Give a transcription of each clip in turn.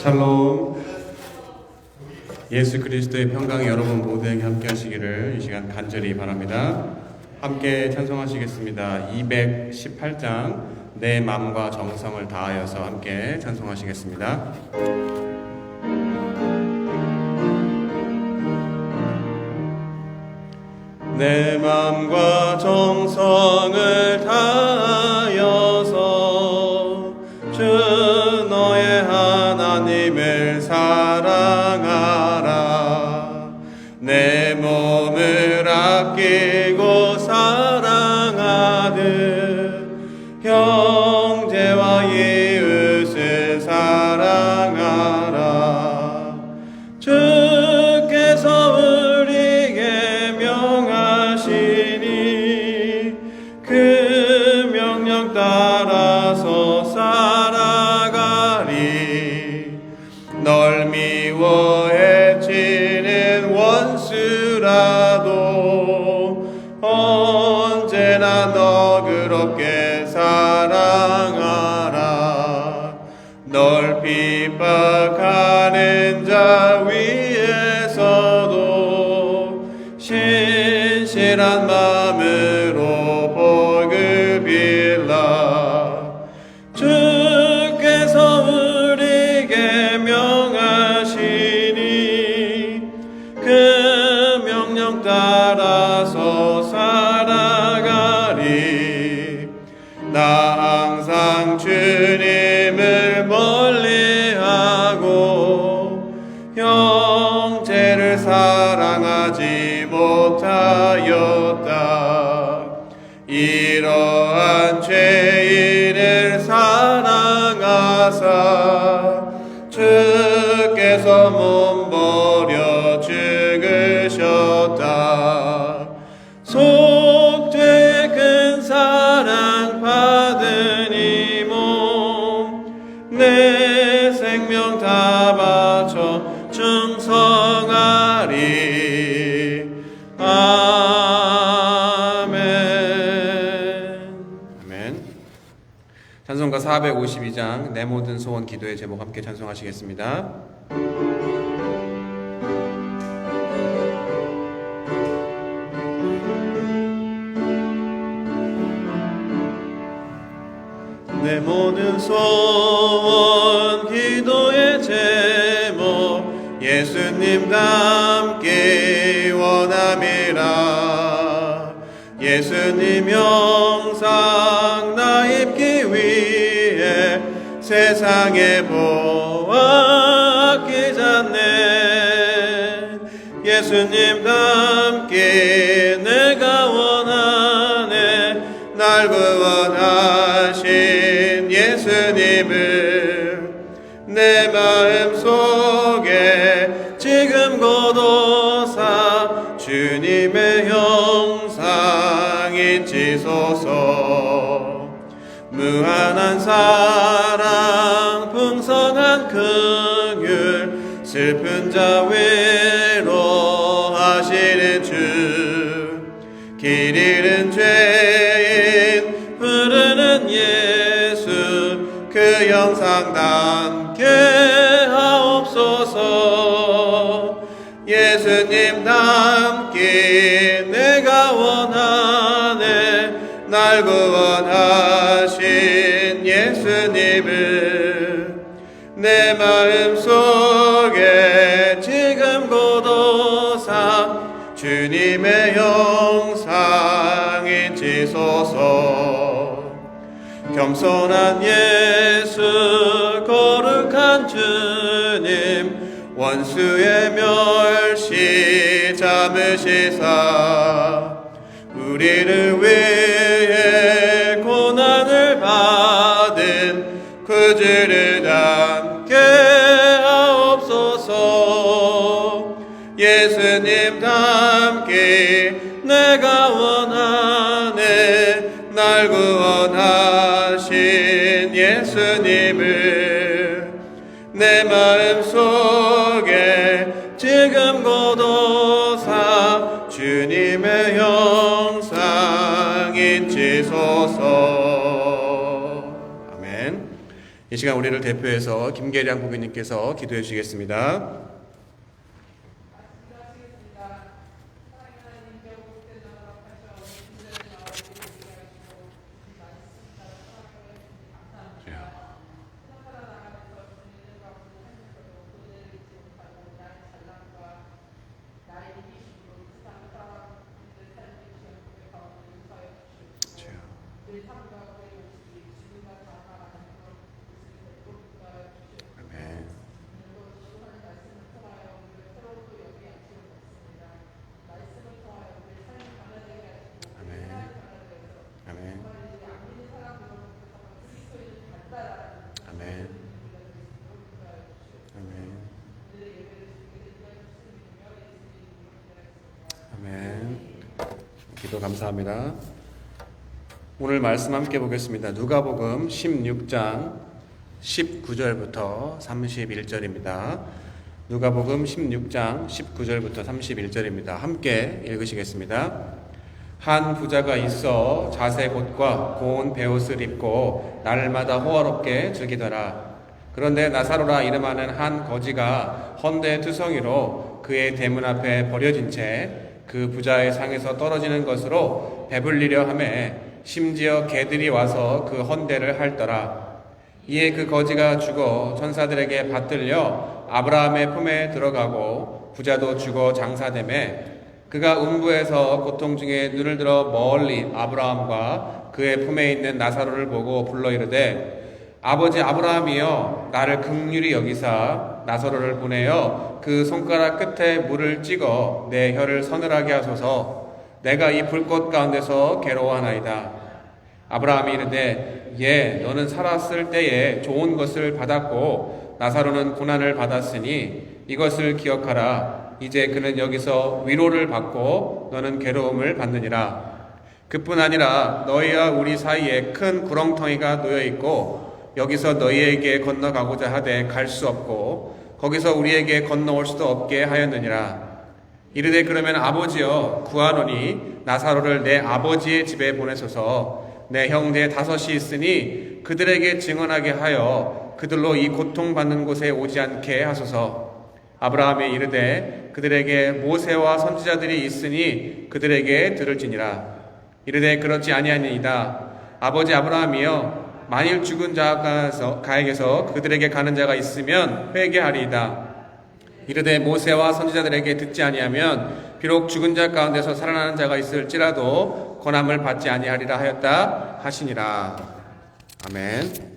샬롬. 예수 그리스도의 평강이 여러분 모두에게 함께 하시기를 이 시간 간절히 바랍니다. 함께 찬송하시겠습니다. 218장 내 마음과 정성을 다하여서 함께 찬송하시겠습니다. 내 마음과 정성을 다하여서 주 너의 하나님을 사랑하라. 내 몸을 아끼고 사랑하듯 형제와 이웃을 사랑하라. 주께서 우리에게 명하시니 그 명령 따라서 살아가리. 널 미워 해치는 원수라도 언제나 너그럽게 사랑하라. 널 핍박하는 자 위에서도 신실한 마음으로 복을 빌라. 주께서 우리에게 명하시니 그 명령 따라서 살아가리. 나 항상 주님을 멀리하고 형제를 사랑하지 못하였다. 이러한 죄인을 사랑하사 주께서 몸버려 죽으셨다. 속죄의 큰 사랑 받은 이 몸 내 생명 다 바쳐 충성하리. 아멘. 찬송가 452장 내 모든 소원 기도의 제목 함께 찬송하시겠습니다. 내 모든 소원 기도의 제목 예수님 닮기 원함이라. 예수님 형상 나 입기 위해 세상에 보아 아끼지 않네. 예수님 닮기 내가 원하네. 날 구원하신 예수님을 내 마음속에 지금 고도사 주님의 형상인 지소서. 무한한 사랑 풍성한 긍휼 슬픈 자 위로하시는 주. 길 잃은 죄인 부르는 예수 그 형상 닮게 하옵소서. 예수님 닮기 내가 원하네. 날 구원하신 예수님을 내 마음속에 지금 고도사 주님의 형상인 지소서. 겸손한 예수 거룩한 주님 원수의 멸시 잡으시사 우리를 위해 고난을 받은 구주를 닮게 하옵소서. 예수님 닮기 내가 원하네. 날 구원하신 예수님을 내 마음속에 지금 고도사 주님의 형상인 지소서. 아멘. 이 시간 우리를 대표해서 김계량 부교님께서 기도해 주시겠습니다. 아멘. 아멘. 아멘. 아멘. 아멘. 아멘. 기도 감사합니다. 오늘 말씀 함께 보겠습니다. 누가복음 16장 19절부터 31절입니다. 누가복음 16장 19절부터 31절입니다. 함께 읽으시겠습니다. 한 부자가 있어 자색 옷과 고운 베옷을 입고 날마다 호화롭게 즐기더라. 그런데 나사로라 이름하는 한 거지가 헌데 투성이로 그의 대문 앞에 버려진 채 그 부자의 상에서 떨어지는 것으로 배불리려 하매 심지어 개들이 와서 그 헌대를 핥더라. 이에 그 거지가 죽어 천사들에게 받들려 아브라함의 품에 들어가고 부자도 죽어 장사되매 그가 음부에서 고통 중에 눈을 들어 멀리 아브라함과 그의 품에 있는 나사로를 보고 불러 이르되 아버지 아브라함이여 나를 긍휼히 여기사 나사로를 보내어 그 손가락 끝에 물을 찍어 내 혀를 서늘하게 하소서. 내가 이 불꽃 가운데서 괴로워하나이다. 아브라함이 이르되 예 너는 살았을 때에 좋은 것을 받았고 나사로는 고난을 받았으니 이것을 기억하라. 이제 그는 여기서 위로를 받고 너는 괴로움을 받느니라. 그뿐 아니라 너희와 우리 사이에 큰 구렁텅이가 놓여 있고 여기서 너희에게 건너가고자 하되 갈 수 없고 거기서 우리에게 건너올 수도 없게 하였느니라. 이르되 그러면 아버지여 구하노니 나사로를 내 아버지의 집에 보내소서. 내 형제 5이 있으니 그들에게 증언하게 하여 그들로 이 고통받는 곳에 오지 않게 하소서. 아브라함이 이르되 그들에게 모세와 선지자들이 있으니 그들에게 들을지니라. 이르되 그렇지 아니하니이다. 아버지 아브라함이여 만일 죽은 자가에게서 그들에게 가는 자가 있으면 회개하리이다. 이르되 모세와 선지자들에게 듣지 아니하면 비록 죽은 자 가운데서 살아나는 자가 있을지라도 권함을 받지 아니하리라 하였다 하시니라. 아멘.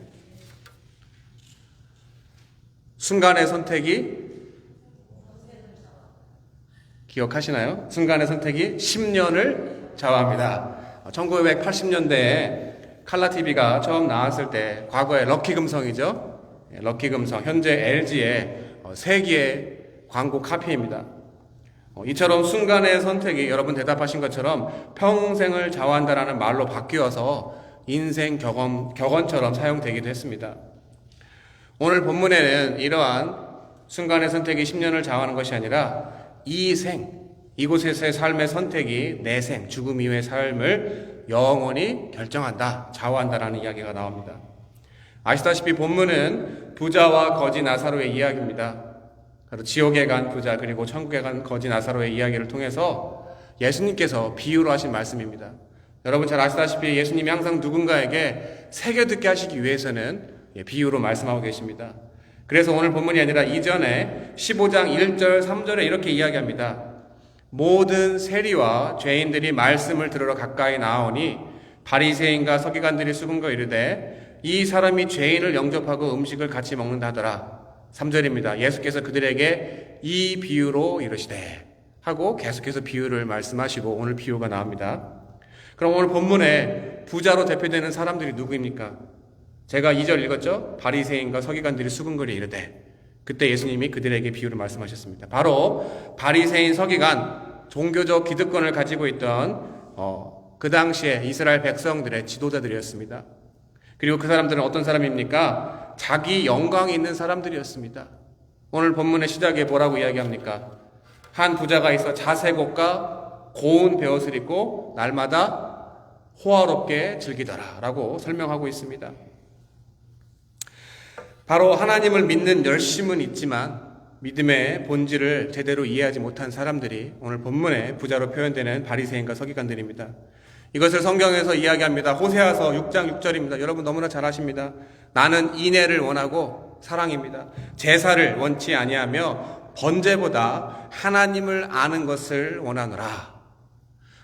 순간의 선택이 기억하시나요? 순간의 선택이 10년을 좌우합니다. 1980년대에 칼라TV가 처음 나왔을 때 과거에 럭키금성이죠. 럭키금성 현재 LG의 세기의 광고 카피입니다. 이처럼 순간의 선택이 여러분 대답하신 것처럼 평생을 좌우한다라는 말로 바뀌어서 인생 격언처럼 사용되기도 했습니다. 오늘 본문에는 이러한 순간의 선택이 10년을 좌우하는 것이 아니라 이곳에서의 삶의 선택이 내 생, 죽음 이후의 삶을 영원히 결정한다, 좌우한다라는 이야기가 나옵니다. 아시다시피 본문은 부자와 거지 나사로의 이야기입니다. 지옥에 간 부자 그리고 천국에 간 거지 나사로의 이야기를 통해서 예수님께서 비유로 하신 말씀입니다. 여러분 잘 아시다시피 예수님이 항상 누군가에게 새겨듣게 하시기 위해서는 비유로 말씀하고 계십니다. 그래서 오늘 본문이 아니라 이전에 15장 1절 3절에 이렇게 이야기합니다. 모든 세리와 죄인들이 말씀을 들으러 가까이 나오니 바리새인과 서기관들이 수군거 이르되 이 사람이 죄인을 영접하고 음식을 같이 먹는다 하더라. 3절입니다. 예수께서 그들에게 이 비유로 이르시되 하고 계속해서 비유를 말씀하시고 오늘 비유가 나옵니다. 그럼 오늘 본문에 부자로 대표되는 사람들이 누구입니까? 제가 2절 읽었죠? 바리새인과 서기관들이 수군거리 이르되 그때 예수님이 그들에게 비유를 말씀하셨습니다. 바로 바리새인 서기관, 종교적 기득권을 가지고 있던 그 당시에 이스라엘 백성들의 지도자들이었습니다. 그리고 그 사람들은 어떤 사람입니까? 자기 영광이 있는 사람들이었습니다. 오늘 본문의 시작에 뭐라고 이야기합니까? 한 부자가 있어 자색 옷과 고운 베옷을 입고 날마다 호화롭게 즐기더라 라고 설명하고 있습니다. 바로 하나님을 믿는 열심은 있지만 믿음의 본질을 제대로 이해하지 못한 사람들이 오늘 본문에 부자로 표현되는 바리새인과 서기관들입니다. 이것을 성경에서 이야기합니다. 호세아서 6장 6절입니다. 여러분 너무나 잘 아십니다. 나는 인애를 원하고 사랑입니다. 제사를 원치 아니하며 번제보다 하나님을 아는 것을 원하노라.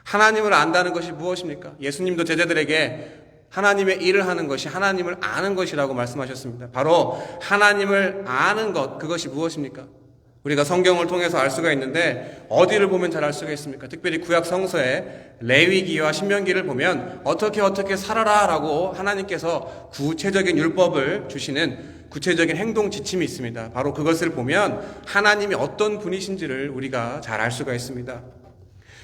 하나님을 안다는 것이 무엇입니까? 예수님도 제자들에게 하나님의 일을 하는 것이 하나님을 아는 것이라고 말씀하셨습니다. 바로 하나님을 아는 것, 그것이 무엇입니까? 우리가 성경을 통해서 알 수가 있는데 어디를 보면 잘 알 수가 있습니까? 특별히 구약 성서에 레위기와 신명기를 보면 어떻게 살아라 라고 하나님께서 구체적인 율법을 주시는 구체적인 행동 지침이 있습니다. 바로 그것을 보면 하나님이 어떤 분이신지를 우리가 잘 알 수가 있습니다.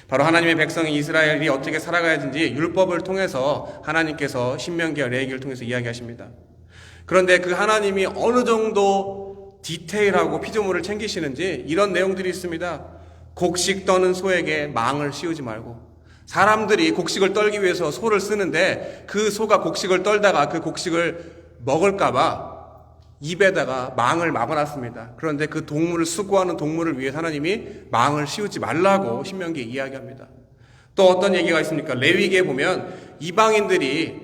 바로 하나님의 백성이 이스라엘이 어떻게 살아가야 하는지 율법을 통해서 하나님께서 신명기와 레위기를 통해서 이야기하십니다. 그런데 그 하나님이 어느 정도 디테일하고 피조물을 챙기시는지 이런 내용들이 있습니다. 곡식 떠는 소에게 망을 씌우지 말고, 사람들이 곡식을 떨기 위해서 소를 쓰는데 그 소가 곡식을 떨다가 그 곡식을 먹을까봐 입에다가 망을 막아놨습니다. 그런데 그 동물을 수고하는 동물을 위해 하나님이 망을 씌우지 말라고 신명기에 이야기합니다. 또 어떤 얘기가 있습니까? 레위기에 보면 이방인들이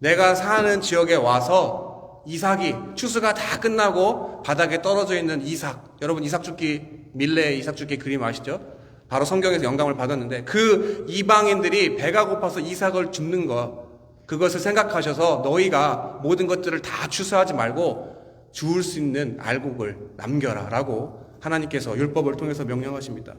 내가 사는 지역에 와서 이삭이 추수가 다 끝나고 바닥에 떨어져 있는 이삭, 여러분 이삭죽기, 밀레의 이삭죽기 그림 아시죠? 바로 성경에서 영감을 받았는데 그 이방인들이 배가 고파서 이삭을 줍는 것, 그것을 생각하셔서 너희가 모든 것들을 다 추수하지 말고 주울 수 있는 알곡을 남겨라 라고 하나님께서 율법을 통해서 명령하십니다.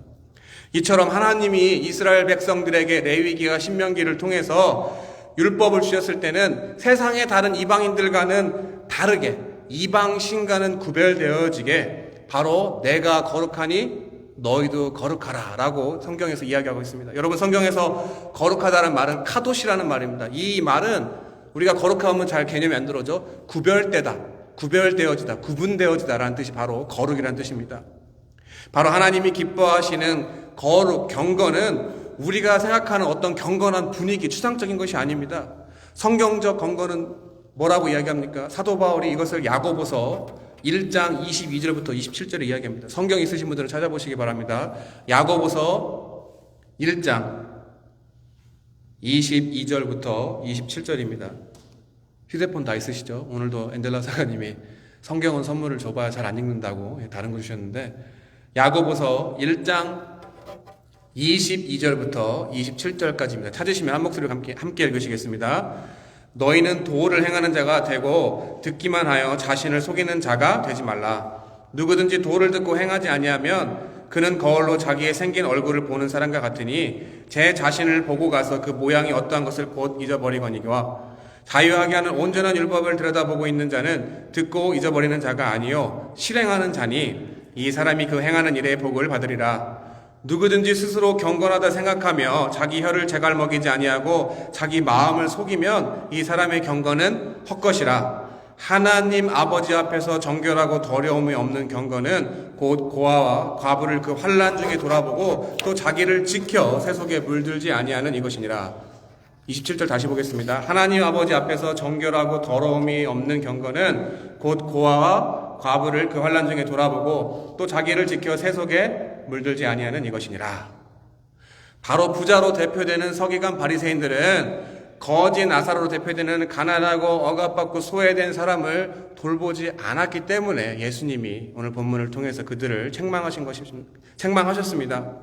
이처럼 하나님이 이스라엘 백성들에게 레위기와 신명기를 통해서 율법을 주셨을 때는 세상의 다른 이방인들과는 다르게 이방 신과는 구별되어지게 바로 내가 거룩하니 너희도 거룩하라 라고 성경에서 이야기하고 있습니다. 여러분 성경에서 거룩하다는 말은 카도시라는 말입니다. 이 말은 우리가 거룩하면 잘 개념이 안 들어져. 구별되다, 구별되어지다, 구분되어지다라는 뜻이 바로 거룩이라는 뜻입니다. 바로 하나님이 기뻐하시는 거룩, 경건은 우리가 생각하는 어떤 경건한 분위기, 추상적인 것이 아닙니다. 성경적 경건은 뭐라고 이야기합니까? 사도 바울이 이것을 야고보서 1장 22절부터 27절에 이야기합니다. 성경 있으신 분들은 찾아보시기 바랍니다. 야고보서 1장 22절부터 27절입니다. 휴대폰 다 있으시죠? 오늘도 엔델라 사가님이 성경은 선물을 줘봐야 잘 안 읽는다고 다른 거 주셨는데 야고보서 1장 22절부터 27절까지입니다. 찾으시면 한 목소리로 함께 읽으시겠습니다. 너희는 도를 행하는 자가 되고 듣기만 하여 자신을 속이는 자가 되지 말라. 누구든지 도를 듣고 행하지 아니하면 그는 거울로 자기의 생긴 얼굴을 보는 사람과 같으니 제 자신을 보고 가서 그 모양이 어떠한 것을 곧 잊어버리거니와 자유하게 하는 온전한 율법을 들여다보고 있는 자는 듣고 잊어버리는 자가 아니요 실행하는 자니 이 사람이 그 행하는 일의 복을 받으리라. 누구든지 스스로 경건하다 생각하며 자기 혀를 제갈먹이지 아니하고 자기 마음을 속이면 이 사람의 경건은 헛것이라. 하나님 아버지 앞에서 정결하고 더러움이 없는 경건은 곧 고아와 과부를 그 환난 중에 돌아보고 또 자기를 지켜 세속에 물들지 아니하는 이것이니라. 27절 다시 보겠습니다. 하나님 아버지 앞에서 정결하고 더러움이 없는 경건은 곧 고아와 과부를 그 환난 중에 돌아보고 또 자기를 지켜 세속에 물들지 아니하는 이것이니라. 바로 부자로 대표되는 서기관 바리새인들은 거지 나사로로 대표되는 가난하고 억압받고 소외된 사람을 돌보지 않았기 때문에 예수님이 오늘 본문을 통해서 그들을 책망하셨습니다.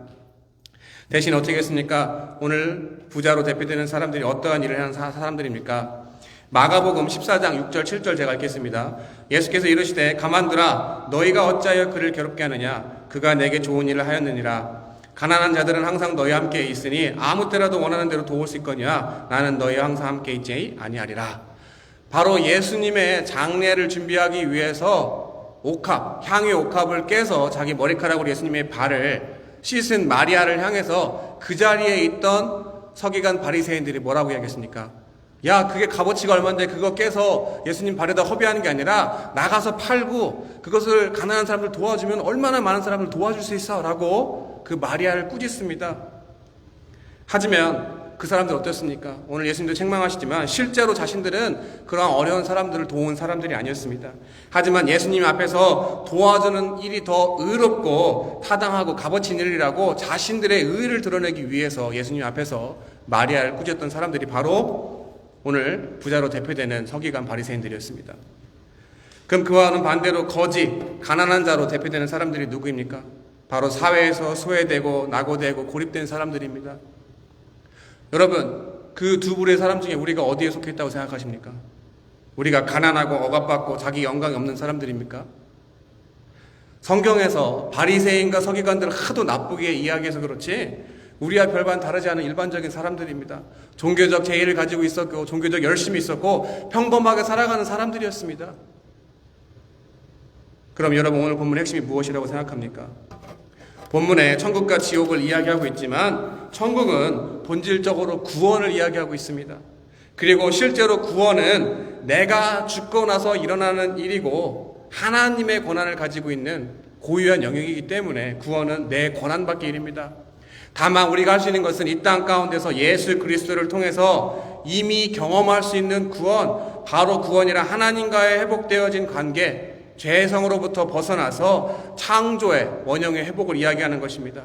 대신 어떻게 했습니까? 오늘 부자로 대표되는 사람들이 어떠한 일을 하는 사람들입니까? 마가복음 14장 6절 7절 제가 읽겠습니다. 예수께서 이르시되 가만두라 너희가 어찌하여 그를 괴롭게 하느냐 그가 내게 좋은 일을 하였느니라. 가난한 자들은 항상 너희와 함께 있으니 아무 때라도 원하는 대로 도울 수 있거니와 나는 너희와 항상 함께 있지 아니하리라. 바로 예수님의 장례를 준비하기 위해서 향유 옥합을 깨서 자기 머리카락으로 예수님의 발을 씻은 마리아를 향해서 그 자리에 있던 서기관 바리새인들이 뭐라고 이야기했습니까? 야, 그게 값어치가 얼마인데 그거 깨서 예수님 발에다 허비하는 게 아니라 나가서 팔고 그것을 가난한 사람들 도와주면 얼마나 많은 사람을 도와줄 수 있어 라고 그 마리아를 꾸짖습니다. 하지만 그 사람들 어떻습니까? 오늘 예수님도 책망하시지만 실제로 자신들은 그러한 어려운 사람들을 도운 사람들이 아니었습니다. 하지만 예수님 앞에서 도와주는 일이 더 의롭고 타당하고 값어치 있는 일이라고 자신들의 의의를 드러내기 위해서 예수님 앞에서 마리아를 꾸짖었던 사람들이 바로 오늘 부자로 대표되는 서기관 바리새인들이었습니다. 그럼 그와는 반대로 거지, 가난한 자로 대표되는 사람들이 누구입니까? 바로 사회에서 소외되고 낙오되고 고립된 사람들입니다. 여러분, 그 두 부류의 사람 중에 우리가 어디에 속해 있다고 생각하십니까? 우리가 가난하고 억압받고 자기 영광이 없는 사람들입니까? 성경에서 바리새인과 서기관들을 하도 나쁘게 이야기해서 그렇지 우리와 별반 다르지 않은 일반적인 사람들입니다. 종교적 제의를 가지고 있었고 종교적 열심이 있었고 평범하게 살아가는 사람들이었습니다. 그럼 여러분, 오늘 본문의 핵심이 무엇이라고 생각합니까? 본문에 천국과 지옥을 이야기하고 있지만 천국은 본질적으로 구원을 이야기하고 있습니다. 그리고 실제로 구원은 내가 죽고 나서 일어나는 일이고 하나님의 권한을 가지고 있는 고유한 영역이기 때문에 구원은 내 권한밖의 일입니다. 다만 우리가 할 수 있는 것은 이 땅 가운데서 예수 그리스도를 통해서 이미 경험할 수 있는 구원, 바로 구원이라 하나님과의 회복되어진 관계, 죄성으로부터 벗어나서 창조의 원형의 회복을 이야기하는 것입니다.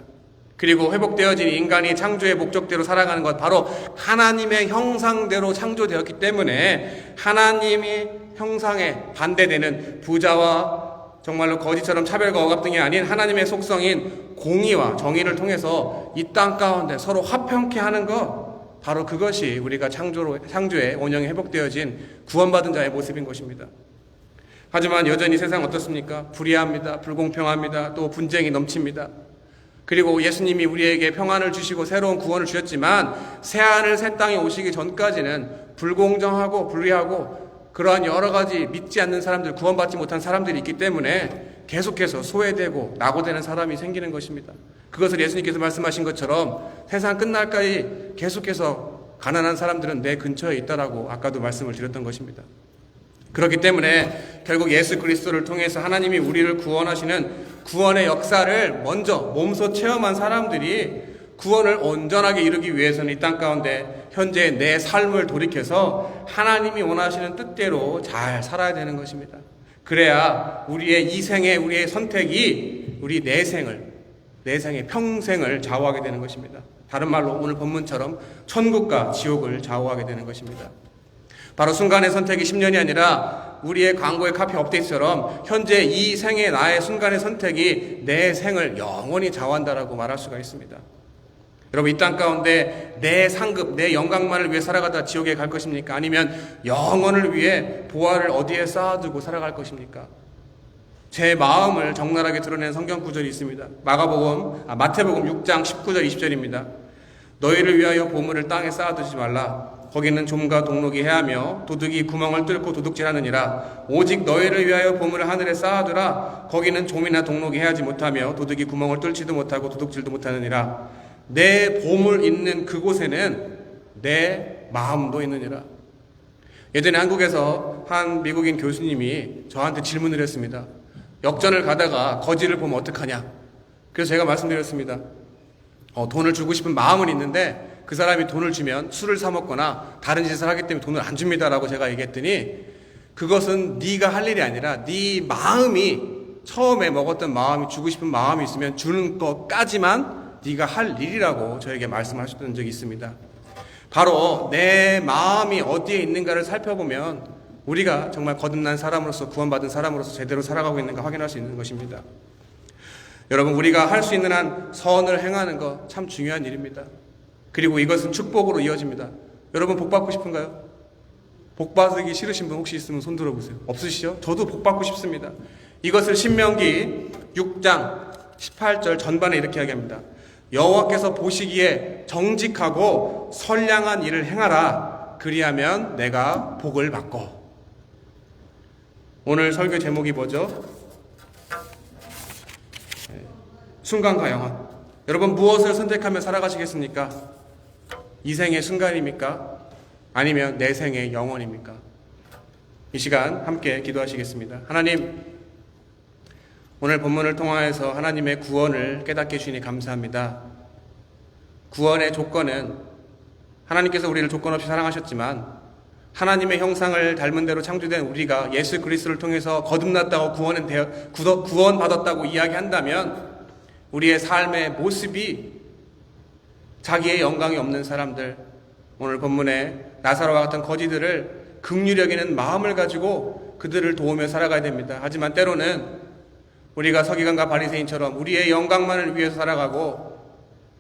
그리고 회복되어진 인간이 창조의 목적대로 살아가는 것, 바로 하나님의 형상대로 창조되었기 때문에 하나님의 형상에 반대되는 부자와 정말로 거지처럼 차별과 억압 등이 아닌 하나님의 속성인 공의와 정의를 통해서 이 땅 가운데 서로 화평케 하는 것, 바로 그것이 우리가 창조의 원형에 회복되어진 구원받은 자의 모습인 것입니다. 하지만 여전히 세상 어떻습니까? 불의합니다. 불공평합니다. 또 분쟁이 넘칩니다. 그리고 예수님이 우리에게 평안을 주시고 새로운 구원을 주셨지만 새하늘 새 땅에 오시기 전까지는 불공정하고 불의하고 그러한 여러 가지 믿지 않는 사람들, 구원받지 못한 사람들이 있기 때문에 계속해서 소외되고 낙오되는 사람이 생기는 것입니다. 그것을 예수님께서 말씀하신 것처럼 세상 끝날까지 계속해서 가난한 사람들은 내 근처에 있다라고 아까도 말씀을 드렸던 것입니다. 그렇기 때문에 결국 예수 그리스도를 통해서 하나님이 우리를 구원하시는 구원의 역사를 먼저 몸소 체험한 사람들이 구원을 온전하게 이루기 위해서는 이 땅 가운데 현재 내 삶을 돌이켜서 하나님이 원하시는 뜻대로 잘 살아야 되는 것입니다. 그래야 우리의 이 생에 우리의 선택이 우리 내생의 평생을 좌우하게 되는 것입니다. 다른 말로 오늘 본문처럼 천국과 지옥을 좌우하게 되는 것입니다. 바로 순간의 선택이 10년이 아니라 우리의 광고의 카피 업데이트처럼 현재 이 생의 나의 순간의 선택이 내 생을 영원히 좌우한다라고 말할 수가 있습니다. 여러분, 이 땅 가운데 내 상급, 내 영광만을 위해 살아가다 지옥에 갈 것입니까? 아니면 영원을 위해 보화를 어디에 쌓아두고 살아갈 것입니까? 제 마음을 적나라하게 드러낸 성경 구절이 있습니다. 마태복음 6장 19절 20절입니다. 너희를 위하여 보물을 땅에 쌓아두지 말라. 거기는 좀과 동록이 해하며 도둑이 구멍을 뚫고 도둑질하느니라. 오직 너희를 위하여 보물을 하늘에 쌓아두라. 거기는 좀이나 동록이 해하지 못하며 도둑이 구멍을 뚫지도 못하고 도둑질도 못하느니라. 내 보물 있는 그곳에는 내 마음도 있느니라. 예전에 한국에서 한 미국인 교수님이 저한테 질문을 했습니다. 역전을 가다가 거지를 보면 어떡하냐. 그래서 제가 말씀드렸습니다. 돈을 주고 싶은 마음은 있는데 그 사람이 돈을 주면 술을 사 먹거나 다른 짓을 하기 때문에 돈을 안 줍니다라고 제가 얘기했더니 그것은 네가 할 일이 아니라 네 마음이 처음에 먹었던 마음이 주고 싶은 마음이 있으면 주는 것까지만 네가 할 일이라고 저에게 말씀하셨던 적이 있습니다. 바로 내 마음이 어디에 있는가를 살펴보면 우리가 정말 거듭난 사람으로서 구원받은 사람으로서 제대로 살아가고 있는가 확인할 수 있는 것입니다. 여러분, 우리가 할 수 있는 한 선을 행하는 것 참 중요한 일입니다. 그리고 이것은 축복으로 이어집니다. 여러분, 복 받고 싶은가요? 복 받기 싫으신 분 혹시 있으면 손 들어보세요. 없으시죠? 저도 복 받고 싶습니다. 이것을 신명기 6장 18절 전반에 이렇게 이야기합니다. 여호와께서 보시기에 정직하고 선량한 일을 행하라. 그리하면 내가 복을 받고. 오늘 설교 제목이 뭐죠? 순간과 영원. 여러분, 무엇을 선택하며 살아가시겠습니까? 이 생의 순간입니까? 아니면 내 생의 영원입니까? 이 시간 함께 기도하시겠습니다. 하나님, 오늘 본문을 통하여서 하나님의 구원을 깨닫게 해주시니 감사합니다. 구원의 조건은 하나님께서 우리를 조건 없이 사랑하셨지만 하나님의 형상을 닮은 대로 창조된 우리가 예수 그리스도를 통해서 거듭났다고 구원받았다고 이야기한다면 우리의 삶의 모습이 자기의 영광이 없는 사람들, 오늘 본문에 나사로와 같은 거지들을 긍휼히 여기는 마음을 가지고 그들을 도우며 살아가야 됩니다. 하지만 때로는 우리가 서기관과 바리새인처럼 우리의 영광만을 위해서 살아가고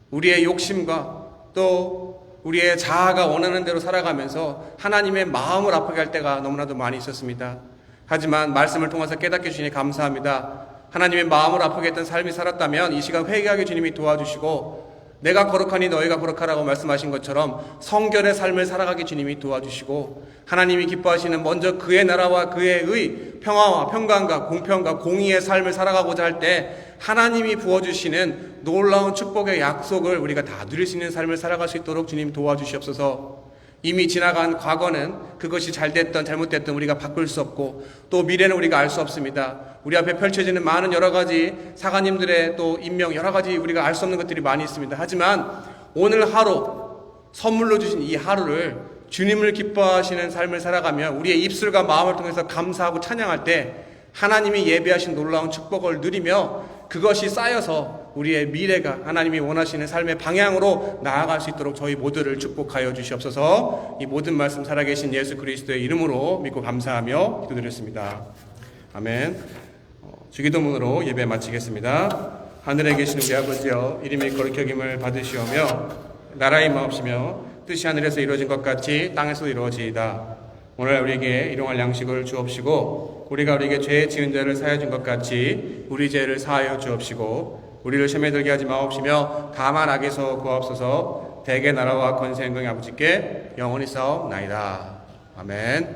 우리의 욕심과 또 우리의 자아가 원하는 대로 살아가면서 하나님의 마음을 아프게 할 때가 너무나도 많이 있었습니다. 하지만 말씀을 통해서 깨닫게 주시니 감사합니다. 하나님의 마음을 아프게 했던 삶이 살았다면 이 시간 회개하게 주님이 도와주시고 내가 거룩하니 너희가 거룩하라고 말씀하신 것처럼 성결의 삶을 살아가게 주님이 도와주시고 하나님이 기뻐하시는 먼저 그의 나라와 그의 의 평화와 평강과 공평과 공의의 삶을 살아가고자 할 때 하나님이 부어주시는 놀라운 축복의 약속을 우리가 다 누릴 수 있는 삶을 살아갈 수 있도록 주님 도와주시옵소서. 이미 지나간 과거는 그것이 잘됐던 잘못됐던 우리가 바꿀 수 없고 또 미래는 우리가 알 수 없습니다. 우리 앞에 펼쳐지는 많은 여러 가지 사관님들의 또 임명 여러 가지 우리가 알 수 없는 것들이 많이 있습니다. 하지만 오늘 하루 선물로 주신 이 하루를 주님을 기뻐하시는 삶을 살아가며 우리의 입술과 마음을 통해서 감사하고 찬양할 때 하나님이 예비하신 놀라운 축복을 누리며 그것이 쌓여서 우리의 미래가 하나님이 원하시는 삶의 방향으로 나아갈 수 있도록 저희 모두를 축복하여 주시옵소서. 이 모든 말씀 살아계신 예수 그리스도의 이름으로 믿고 감사하며 기도드렸습니다. 아멘. 주기도문으로 예배 마치겠습니다. 하늘에 계신 우리 아버지여, 이름이 거룩히 여김을 받으시오며 나라의 마옵시며 뜻이 하늘에서 이루어진 것 같이 땅에서 이루어지이다. 오늘 우리에게 일용할 양식을 주옵시고 우리가 우리에게 죄 지은 자를 사하여 준 것 같이 우리 죄를 사하여 주옵시고 우리를 시험에 들게 하지 마옵시며 다만 악에서 구하옵소서. 대개 나라와 권세 영광이 아버지께 영원히 싸움나이다. 아멘.